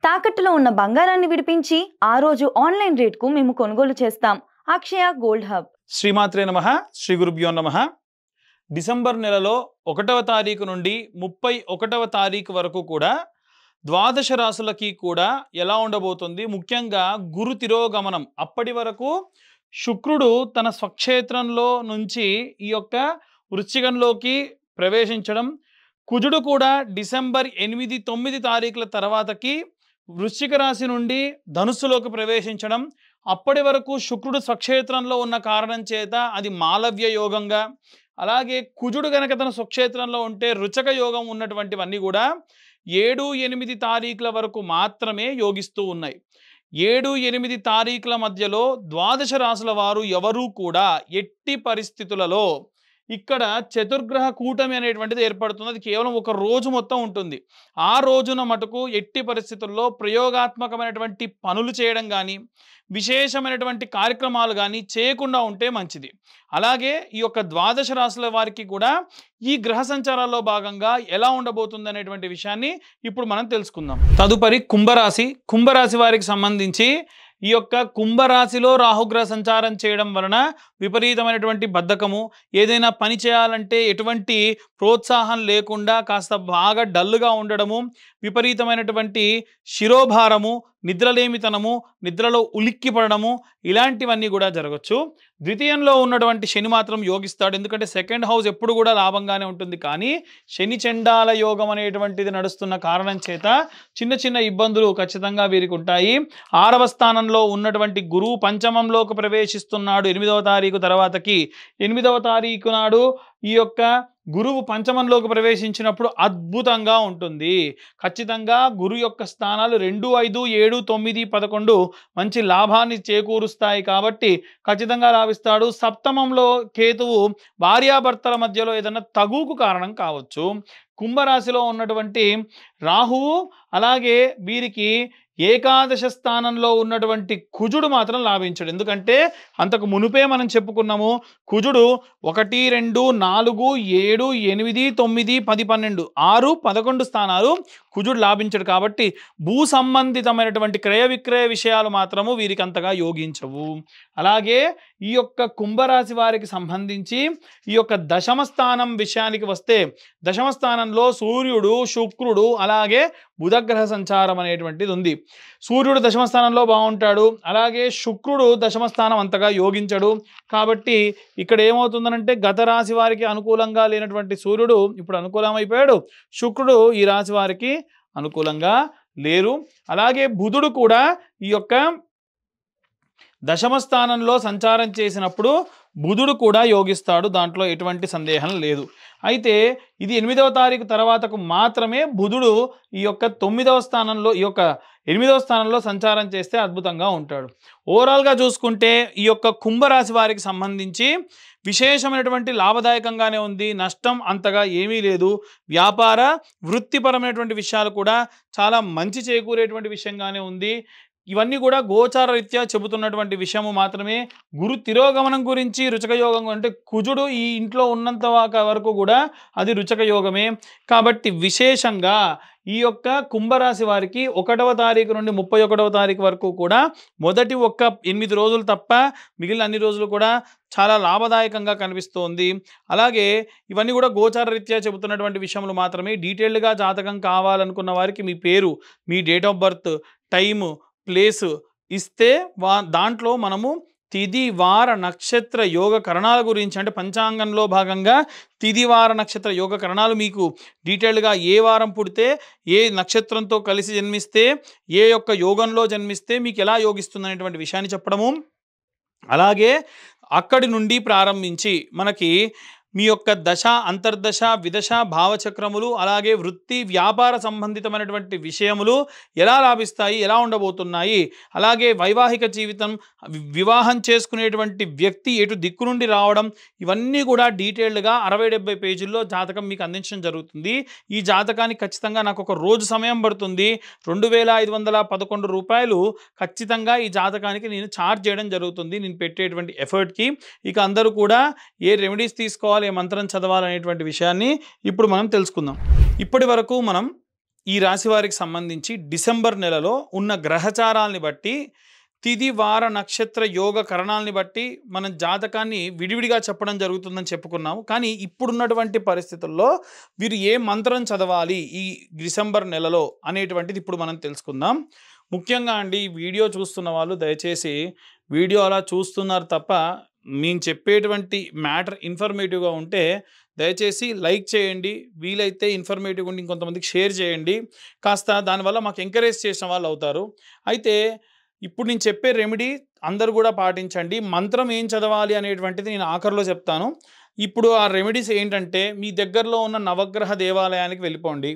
తాకట్టులో ఉన్న బంగారాన్ని విడిపించి ఆ రోజు ఆన్లైన్ రేట్కు మేము కొనుగోలు చేస్తాం. అక్షయ గోల్డ్ హబ్. శ్రీమాత్రే నమః. శ్రీ గురుభ్యో నమః. డిసెంబర్ నెలలో 1వ తారీఖు నుండి 31వ తారీఖు వరకు కూడా ద్వాదశ రాశులకి కూడా ఎలా ఉండబోతుంది, ముఖ్యంగా గురు తిరోగమనం. అప్పటి వరకు శుక్రుడు తన స్వక్షేత్రంలో నుంచి ఈ యొక్క వృశ్చికంలోకి ప్రవేశించడం, కుజుడు కూడా డిసెంబర్ 8, 9 తారీఖుల తర్వాతకి వృశ్చిక రాశి నుండి ధనుస్సులోకి ప్రవేశించడం, అప్పటి వరకు శుక్రుడు స్వక్షేత్రంలో ఉన్న కారణం చేత అది మాలవ్య యోగంగా, అలాగే కుజుడు గనక తన స్వక్షేత్రంలో ఉంటే రుచక యోగం ఉన్నటువంటివన్నీ కూడా 7, 8 తారీఖుల వరకు మాత్రమే యోగిస్తూ ఉన్నాయి. 7, 8 తారీఖుల మధ్యలో ద్వాదశ రాశుల వారు ఎవరూ కూడా ఎట్టి పరిస్థితులలో ఇక్కడ చతుర్గ్రహ కూటమి అనేటువంటిది ఏర్పడుతుంది. అది కేవలం ఒక రోజు మొత్తం ఉంటుంది. ఆ రోజున మటుకు ఎట్టి పరిస్థితుల్లో ప్రయోగాత్మకమైనటువంటి పనులు చేయడం కానీ, విశేషమైనటువంటి కార్యక్రమాలు కానీ చేయకుండా ఉంటే మంచిది. అలాగే ఈ యొక్క ద్వాదశ రాశుల వారికి కూడా ఈ గ్రహ సంచారాల్లో భాగంగా ఎలా ఉండబోతుంది అనేటువంటి విషయాన్ని ఇప్పుడు మనం తెలుసుకుందాం. తదుపరి కుంభరాశి వారికి సంబంధించి ఈ యొక్క కుంభరాశిలో రాహుగ్రహ సంచారం చేయడం వలన విపరీతమైనటువంటి బద్ధకము, ఏదైనా పని చేయాలంటే ఎటువంటి ప్రోత్సాహం లేకుండా కాస్త బాగా డల్గా ఉండడము, విపరీతమైనటువంటి శిరోభారము, నిద్రలేమితనము, నిద్రలో ఉలిక్కి పడడము, ఇలాంటివన్నీ కూడా జరగచ్చు. ద్వితీయంలో ఉన్నటువంటి శని మాత్రం యోగిస్తాడు. ఎందుకంటే సెకండ్ హౌస్ ఎప్పుడు కూడా లాభంగానే ఉంటుంది. కానీ శని చండాల యోగం అనేటువంటిది నడుస్తున్న కారణం చేత చిన్న చిన్న ఇబ్బందులు ఖచ్చితంగా వీరికి ఉంటాయి. 6వ స్థానంలో ఉన్నటువంటి గురువు పంచమంలోకి ప్రవేశిస్తున్నాడు 8వ తారీఖు తర్వాతకి. 8వ తారీఖు నాడు ఈ యొక్క గురువు పంచమంలోకి ప్రవేశించినప్పుడు అద్భుతంగా ఉంటుంది. ఖచ్చితంగా గురు యొక్క స్థానాలు 2, 5, 7, 9, 11 మంచి లాభాన్ని చేకూరుస్తాయి కాబట్టి ఖచ్చితంగా లాభిస్తాడు. సప్తమంలో కేతువు భార్యాభర్తల మధ్యలో ఏదైనా తగువుకు కారణం కావచ్చు. కుంభరాశిలో ఉన్నటువంటి రాహువు, అలాగే వీరికి ఏకాదశ స్థానంలో ఉన్నటువంటి కుజుడు మాత్రం లాభించడు. ఎందుకంటే అంతకు మునుపే మనం చెప్పుకున్నాము, కుజుడు 1, 2, 4, 7, 8, 9, 10, 12 6, 11 స్థానాలు కుజుడు లాభించడు. కాబట్టి భూ సంబంధితమైనటువంటి క్రయ విక్రయ విషయాలు మాత్రము వీరికి అంతగా యోగించవు. అలాగే ఈ యొక్క కుంభరాశి వారికి సంబంధించి ఈ యొక్క దశమ స్థానం విషయానికి వస్తే, దశమ స్థానంలో సూర్యుడు, శుక్రుడు, అలాగే బుధగ్రహ సంచారం అనేటువంటిది ఉంది. సూర్యుడు దశమ స్థానంలో బాగుంటాడు, అలాగే శుక్రుడు దశమ స్థానం అంతగా యోగించడు. కాబట్టి ఇక్కడ ఏమవుతుందనంటే గత రాశి వారికి అనుకూలంగా లేనటువంటి సూర్యుడు ఇప్పుడు అనుకూలమైపోయాడు, శుక్రుడు ఈ రాశి వారికి అనుకూలంగా లేరు. అలాగే బుధుడు కూడా ఈ యొక్క దశమ స్థానంలో సంచారం చేసినప్పుడు బుధుడు కూడా యోగిస్తాడు, దాంట్లో ఎటువంటి సందేహం లేదు. అయితే ఇది 8వ తారీఖు తర్వాతకు మాత్రమే బుధుడు ఈ యొక్క 9వ స్థానంలో, ఈ యొక్క 8వ స్థానంలో సంచారం చేస్తే అద్భుతంగా ఉంటాడు. ఓవరాల్గా చూసుకుంటే ఈ యొక్క కుంభరాశి వారికి సంబంధించి విశేషమైనటువంటి లాభదాయకంగానే ఉంది. నష్టం అంతగా ఏమీ లేదు. వ్యాపార వృత్తిపరమైనటువంటి విషయాలు కూడా చాలా మంచి చేకూరేటువంటి విషయంగానే ఉంది. ఇవన్నీ కూడా గోచార రీత్యా చెబుతున్నటువంటి విషయము మాత్రమే. గురు తిరోగమనం గురించి రుచక యోగం అంటే కుజుడు ఈ ఇంట్లో ఉన్నంత వరకు కూడా అది రుచక యోగమే. కాబట్టి విశేషంగా ఈ యొక్క కుంభరాశి వారికి 1వ తారీఖు నుండి 31వ తారీఖు వరకు కూడా మొదటి 8 రోజులు తప్ప మిగిలిన అన్ని రోజులు కూడా చాలా లాభదాయకంగా కనిపిస్తోంది. అలాగే ఇవన్నీ కూడా గోచార రీత్యా చెబుతున్నటువంటి విషయములు మాత్రమే. డీటెయిల్డ్గా జాతకం కావాలనుకున్న వారికి మీ పేరు, మీ date of birth, time, place ఇస్తే దాంట్లో మనము తిథి, వార, నక్షత్ర యోగ కరణాల గురించి, అంటే పంచాంగంలో భాగంగా తిథి, వార, నక్షత్ర యోగ కరణాలు మీకు డీటెయిల్డ్గా ఏ వారం పుడితే, ఏ నక్షత్రంతో కలిసి జన్మిస్తే, ఏ యొక్క యోగంలో జన్మిస్తే మీకు ఎలా యోగిస్తుంది అనేటువంటి విషయాన్ని చెప్పడము, అలాగే అక్కడి నుండి ప్రారంభించి మనకి మీ యొక్క దశ, అంతర్దశ, విదశ, భావచక్రములు, అలాగే వృత్తి వ్యాపార సంబంధితమైనటువంటి విషయములు ఎలా లాభిస్తాయి, ఎలా ఉండబోతున్నాయి, అలాగే వైవాహిక జీవితం, వివాహం చేసుకునేటువంటి వ్యక్తి ఎటు దిక్కు నుండి రావడం, ఇవన్నీ కూడా డీటెయిల్డ్గా 60-70 పేజీల్లో జాతకం మీకు అందించడం జరుగుతుంది. ఈ జాతకానికి ఖచ్చితంగా నాకు ఒక రోజు సమయం పడుతుంది. 2511 రూపాయలు ఖచ్చితంగా ఈ జాతకానికి నేను ఛార్జ్ చేయడం జరుగుతుంది, నేను పెట్టేటువంటి ఎఫర్ట్కి. ఇక అందరూ కూడా ఏ రెమెడీస్ తీసుకోవాలి, ఏ మంత్రం చదవాలి అనేటువంటి విషయాన్ని ఇప్పుడు మనం తెలుసుకుందాం. ఇప్పటి వరకు మనం ఈ రాశి వారికి సంబంధించి డిసెంబర్ నెలలో ఉన్న గ్రహచారాల్ని బట్టి తిథి వార నక్షత్ర యోగ కరణాలని బట్టి మనం జాతకాన్ని విడివిడిగా చెప్పడం జరుగుతుందని చెప్పుకున్నాము. కానీ ఇప్పుడున్నటువంటి పరిస్థితుల్లో వీరు ఏ మంత్రం చదవాలి ఈ డిసెంబర్ నెలలో అనేటువంటిది ఇప్పుడు మనం తెలుసుకుందాం. ముఖ్యంగా అండి, ఈ వీడియో చూస్తున్న వాళ్ళు దయచేసి వీడియో అలా చూస్తున్నారు తప్ప మేము చెప్పేటువంటి మ్యాటర్ ఇన్ఫర్మేటివ్గా ఉంటే దయచేసి లైక్ చేయండి, వీలైతే ఇన్ఫర్మేటివ్గా ఉండి ఇంకొంతమందికి షేర్ చేయండి. కాస్త దానివల్ల మాకు ఎంకరేజ్ చేసిన వాళ్ళు అవుతారు. అయితే ఇప్పుడు నేను చెప్పే రెమెడీ అందరూ కూడా పాటించండి. మంత్రం ఏం చదవాలి అనేటువంటిది నేను ఆఖరిలో చెప్తాను. ఇప్పుడు ఆ రెమెడీస్ ఏంటంటే, మీ దగ్గరలో ఉన్న నవగ్రహ దేవాలయానికి వెళ్ళిపోండి.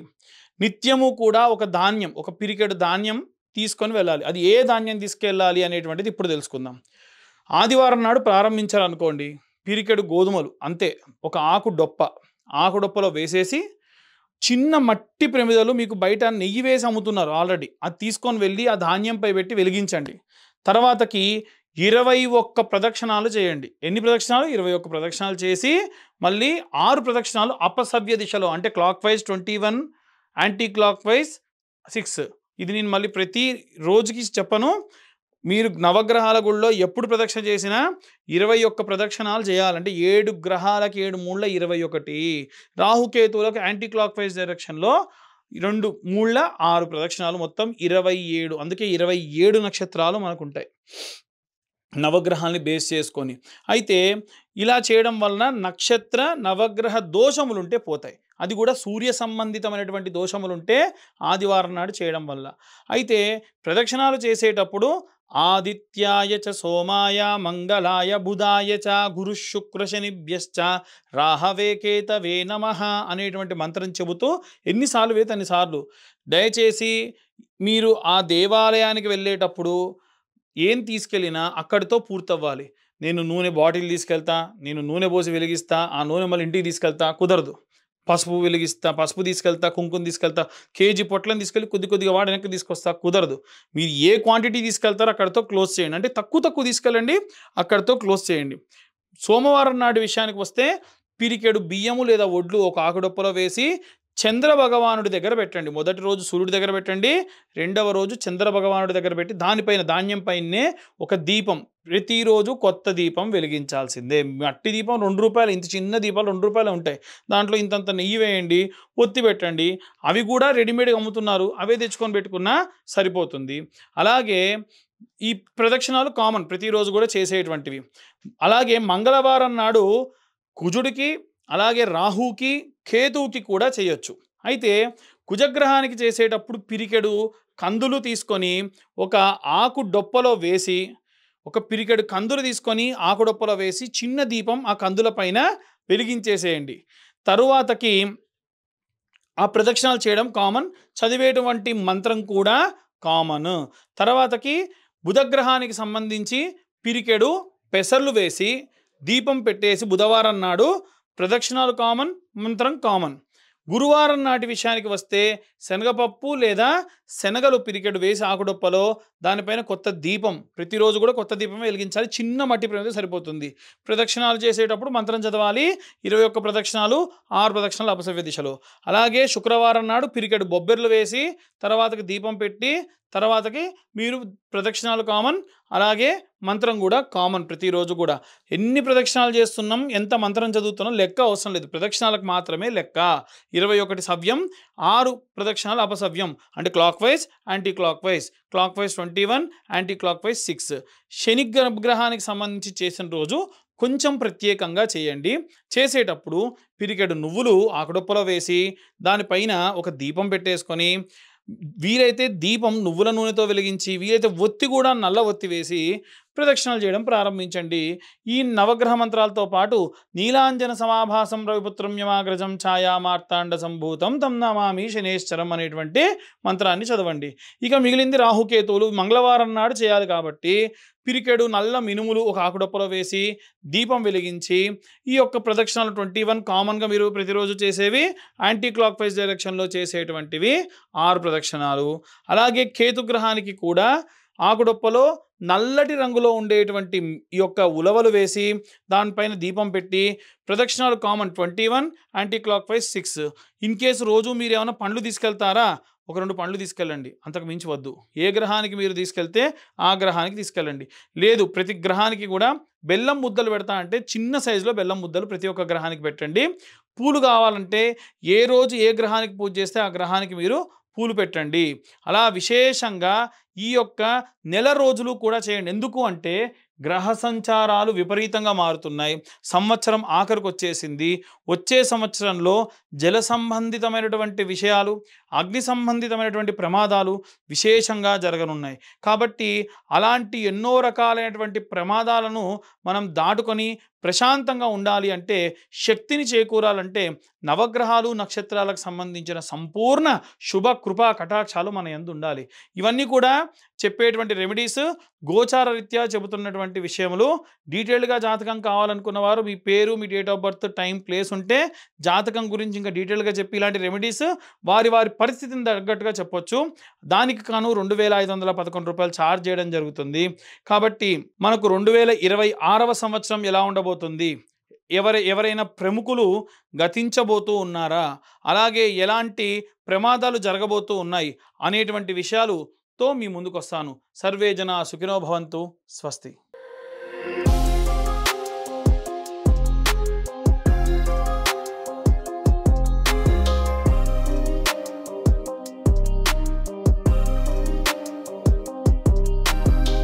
నిత్యము కూడా ఒక ధాన్యం, ఒక పిరికెడు ధాన్యం తీసుకొని వెళ్ళాలి. అది ఏ ధాన్యం తీసుకెళ్ళాలి అనేటువంటిది ఇప్పుడు తెలుసుకుందాం. ఆదివారం నాడు ప్రారంభించాలనుకోండి, పిరికెడు గోధుమలు అంతే, ఒక ఆకు డొప్పలో వేసేసి చిన్న మట్టి ప్రమిదలు మీకు బయట నెయ్యి వేసి అమ్ముతున్నారు ఆల్రెడీ, అది తీసుకొని వెళ్ళి ఆ ధాన్యంపై పెట్టి వెలిగించండి. తర్వాతకి 21 ప్రదక్షిణాలు చేయండి. ఎన్ని ప్రదక్షిణాలు? 21 ప్రదక్షిణాలు చేసి మళ్ళీ 6 ప్రదక్షిణాలు అపసవ్య దిశలో, అంటే clock wise 21, anti clock wise 6. ఇది నేను మళ్ళీ ప్రతి రోజుకి చెప్పను. మీరు నవగ్రహాల గుళ్ళో ఎప్పుడు ప్రదక్షిణ చేసినా 21 ప్రదక్షిణాలు చేయాలంటే 7 గ్రహాలకి 7 మూళ్ళ 21, రాహుకేతువులకు యాంటీ క్లాక్ వైజ్ డైరెక్షన్లో 2 మూళ్ళ 6 ప్రదక్షిణాలు, మొత్తం 27. అందుకే 27 నక్షత్రాలు మనకు ఉంటాయి నవగ్రహాల్ని బేస్ చేసుకొని. అయితే ఇలా చేయడం వలన నక్షత్ర నవగ్రహ దోషములుంటే పోతాయి. అది కూడా సూర్య సంబంధితమైనటువంటి దోషములుంటే ఆదివారం నాడు చేయడం వల్ల. అయితే ప్రదక్షిణాలు చేసేటప్పుడు ఆదిత్యాయ చ సోమాయ మంగళాయ బుధాయ చ గురు శుక్ర శనిభ్యశ్చ రాహవే కేతవే నమః అనేటువంటి మంత్రం చెబుతూ ఎన్నిసార్లు వేస్తే అన్నిసార్లు. దయచేసి మీరు ఆ దేవాలయానికి వెళ్ళేటప్పుడు ఏం తీసుకెళ్ళినా అక్కడితో పూర్తవ్వాలి. నేను నూనె బాటిల్ తీసుకెళ్తా, నేను నూనె పోసి వెలిగిస్తా, ఆ నూనె మళ్ళీ ఇంటికి తీసుకెళ్తా, కుదరదు. పసుపు తీసుకెళ్తా, కుంకుమ తీసుకెళ్తా, కేజీ పొట్లను తీసుకెళ్ళి కొద్దిగా వాడి వెనక్కి తీసుకొస్తా, కుదరదు. మీరు ఏ క్వాంటిటీ తీసుకెళ్తారో అక్కడితో క్లోజ్ చేయండి. అంటే తక్కువ తీసుకెళ్ళండి, అక్కడితో క్లోజ్ చేయండి. సోమవారం నాటి విషయానికి వస్తే పిరికెడు బియ్యము లేదా ఒడ్లు ఒక ఆకుడొప్పలో వేసి చంద్ర భగవానుడి దగ్గర పెట్టండి. మొదటి రోజు సూర్యుడి దగ్గర పెట్టండి, రెండవ రోజు చంద్ర భగవానుడి దగ్గర పెట్టి దానిపైన ధాన్యం పైనే ఒక దీపం, ప్రతిరోజు కొత్త దీపం వెలిగించాల్సిందే. మట్టి దీపం ₹2, ఇంత చిన్న దీపాలు ₹2 ఉంటాయి. దాంట్లో ఇంతంత నెయ్యి వేయండి, ఒత్తి పెట్టండి. అవి కూడా రెడీమేడ్గా అమ్ముతున్నారు, అవే తెచ్చుకొని పెట్టుకున్నా సరిపోతుంది. అలాగే ఈ ప్రదక్షిణాలు కామన్, ప్రతిరోజు కూడా చేసేటువంటివి. అలాగే మంగళవారం నాడు కుజుడికి, అలాగే రాహుకి, కేతువుకి కూడా చేయొచ్చు. అయితే కుజగ్రహానికి చేసేటప్పుడు పిరికెడు కందులు తీసుకొని ఒక ఆకు డొప్పలో వేసి, ఒక పిరికెడు కందులు తీసుకొని ఆకు డొప్పలో వేసి చిన్న దీపం ఆ కందుల పైన వెలిగించేసేయండి. తరువాతకి ఆ ప్రదక్షిణాలు చేయడం కామన్, చదివేటువంటి మంత్రం కూడా కామన్. తర్వాతకి బుధగ్రహానికి సంబంధించి పిరికెడు పెసర్లు వేసి దీపం పెట్టేసి బుధవారం నాడు ప్రదక్షిణాలు కామన్, మంత్రం కామన్. గురువారం నాటి విషయానికి వస్తే శనగపప్పు లేదా శనగలు పిరికెడు వేసి ఆకుడొప్పలో దానిపైన కొత్త దీపం, ప్రతిరోజు కూడా కొత్త దీపం వెలిగించాలి. చిన్న మట్టి ప్రమిద సరిపోతుంది. ప్రదక్షిణాలు చేసేటప్పుడు మంత్రం చదవాలి. 21 ప్రదక్షిణాలు, 6 ప్రదక్షిణాలు అపసవ్య దిశలో. అలాగే శుక్రవారం నాడు పిరికెడు బొబ్బెర్లు వేసి తర్వాతకి దీపం పెట్టి తర్వాతకి మీరు ప్రదక్షిణాలు కామన్, అలాగే మంత్రం కూడా కామన్. ప్రతిరోజు కూడా ఎన్ని ప్రదక్షిణాలు చేస్తున్నాం, ఎంత మంత్రం చదువుతున్నాం లెక్క అవసరం లేదు, ప్రదక్షిణాలకు మాత్రమే లెక్క. 21 సవ్యం, 6 ప్రదక్షిణాలు అపసవ్యం. అంటే clock wise, anti clock wise. Clock wise 21, anti clock wise 6. శని గ్రహానికి సంబంధించి చేసిన రోజు కొంచెం ప్రత్యేకంగా చేయండి. చేసేటప్పుడు పిరికెడు నువ్వులు ఆకుడొప్పలో వేసి దానిపైన ఒక దీపం పెట్టేసుకొని, వీలైతే దీపం నువ్వుల నూనెతో వెలిగించి, వీలైతే ఒత్తి కూడా నల్ల ఒత్తి వేసి ప్రదక్షిణాలు చేయడం ప్రారంభించండి. ఈ నవగ్రహ మంత్రాలతో పాటు నీలాంజన సమాభాసం రవిపుత్రం యమాగ్రజం ఛాయా మార్తాండ సంభూతం తం నమామి శనేశ్వరం అనేటువంటి మంత్రాన్ని చదవండి. ఇక మిగిలింది రాహుకేతువులు మంగళవారం నాడు చేయాలి కాబట్టి పిరికెడు నల్ల మినుములు ఒక ఆకుడొప్పలో వేసి దీపం వెలిగించి ఈ యొక్క ప్రదక్షిణాలు 21 కామన్గా మీరు ప్రతిరోజు చేసేవి, యాంటీ క్లాక్ వైజ్ డైరెక్షన్లో చేసేటువంటివి 6 ప్రదక్షిణాలు. అలాగే కేతుగ్రహానికి కూడా ఆకుడొప్పలో నల్లటి రంగులో ఉండేటువంటి ఈ యొక్క ఉలవలు వేసి దానిపైన దీపం పెట్టి ప్రదక్షిణాలు common 21, anti clock wise 6. In case రోజు మీరు ఏమైనా పండ్లు తీసుకెళ్తారా, ఒక 2 పండ్లు తీసుకెళ్ళండి, అంతకు మించి వద్దు. ఏ గ్రహానికి మీరు తీసుకెళ్తే ఆ గ్రహానికి తీసుకెళ్ళండి. లేదు ప్రతి గ్రహానికి కూడా బెల్లం ముద్దలు పెడతా అంటే చిన్న సైజులో బెల్లం ముద్దలు ప్రతి ఒక్క గ్రహానికి పెట్టండి. పూలు కావాలంటే ఏ రోజు ఏ గ్రహానికి పూజ చేస్తే ఆ గ్రహానికి మీరు పూలు పెట్టండి. అలా విశేషంగా ఈ యొక్క నెల రోజులు కూడా చేయండి. ఎందుకు అంటే గ్రహ సంచారాలు విపరీతంగా మారుతున్నాయి. సంవత్సరం ఆఖరికి వచ్చేసింది. వచ్చే సంవత్సరంలో జల సంబంధితమైనటువంటి విషయాలు, అగ్ని సంబంధితమైనటువంటి ప్రమాదాలు విశేషంగా జరగనున్నాయి. కాబట్టి అలాంటి ఎన్నో రకాలైనటువంటి ప్రమాదాలను మనం దాటుకొని ప్రశాంతంగా ఉండాలి అంటే, శక్తిని చేకూరాలంటే నవగ్రహాలు నక్షత్రాలకు సంబంధించిన సంపూర్ణ శుభ కృపా కటాక్షాలు మన యందు ఉండాలి. ఇవన్నీ కూడా చెప్పేటువంటి రెమెడీస్ గోచార రీత్యా చెబుతున్నటువంటి విషయములు. డీటెయిల్డ్గా జాతకం కావాలనుకున్న వారు మీ పేరు, మీ date of birth, time, place ఉంటే జాతకం గురించి ఇంకా డీటెయిల్గా చెప్పి ఇలాంటి రెమెడీస్ వారి వారి పరిస్థితిని తగ్గట్టుగా చెప్పొచ్చు. దానికి కాను 2511 రూపాయలు ఛార్జ్ చేయడం జరుగుతుంది. కాబట్టి మనకు 2026వ సంవత్సరం ఎలా ఉండబోతుంది, ఎవరైనా ప్రముఖులు గతించబోతూ ఉన్నారా, అలాగే ఎలాంటి ప్రమాదాలు జరగబోతూ ఉన్నాయి అనేటువంటి విషయాలుతో మీ ముందుకు వస్తాను. సర్వే జనా సుఖినో భవంతు. స్వస్తి.